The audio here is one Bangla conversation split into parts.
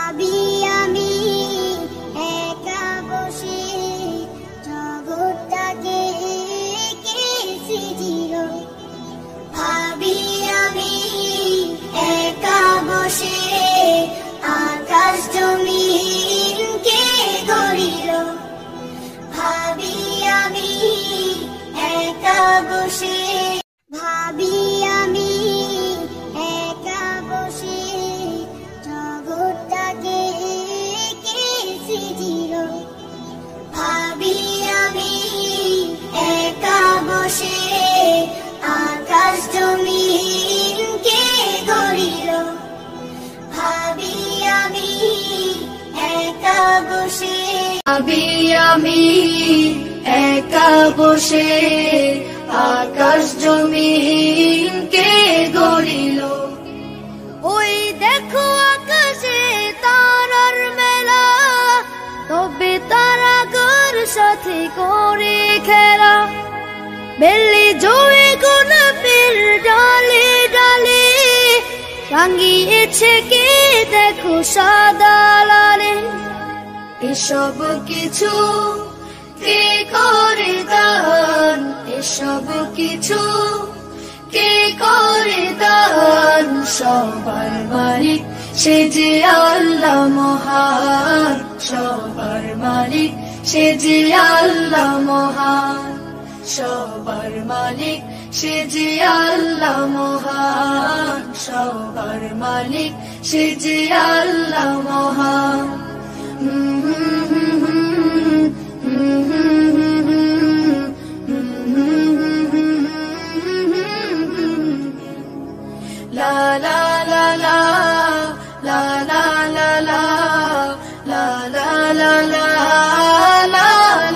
ভাবি আমি একা বসে জগৎটাকে এঁকেছি চির। ভাবি আমি একা বসে আকাশ জমিনকে গড়িল। ভাবি আমি একা বসে, ভাবি আমি একা বসে জগৎটাকে এঁকেছি চির। ভাবি আমি একা বসে আকাশ জমিনকে গড়িল। ভাবি আমি একা বসে, ভাবি আমি একা বসে আকাশ জমিনকে গড়িল। ওই দেখো আকাশে তারার মেলা, তবে তারাগর সাথে করে খেলা। বেলি জোরে গোলাপের ডালে ডালে, রাঙিয়েছে কে দেখো সাদা লালে। এসব কিছু কে করে দান, এসব কিছু কে করে দান। সবার মালিক সে যে আল্লাহ মহান, সবার মালিক সে যে আল্লাহ মহান। সবার মালিক সে যে আল্লাহ মহান, সবার মালিক সে যে আল্লাহ মহান। La la la la la la la la la la la la la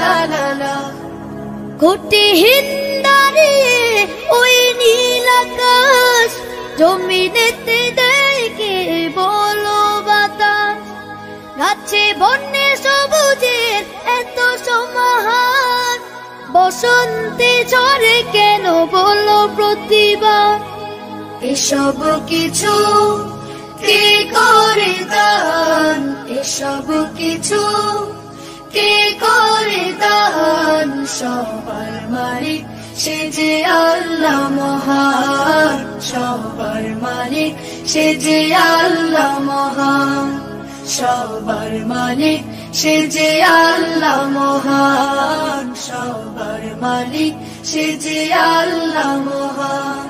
la la la। কোটিহীন দাঁড়িয়ে ওই নীল আকাশ, জমিনেতে দেখে বলো বাতাস। গাছে বন্যে সবুজের এত সমাহার, বসন্তে ঝরে কেন বলো প্রতিবার। এসব কিছু কে করে দান, এসব কিছু কে করে দান। সবার মালিক সে যে আল্লাহ মহান, সবার মালিক সে যে আল্লাহ মহান। সবার মালিক সে যে আল্লাহ মহান, সবার মালিক সে যে আল্লাহ মহান।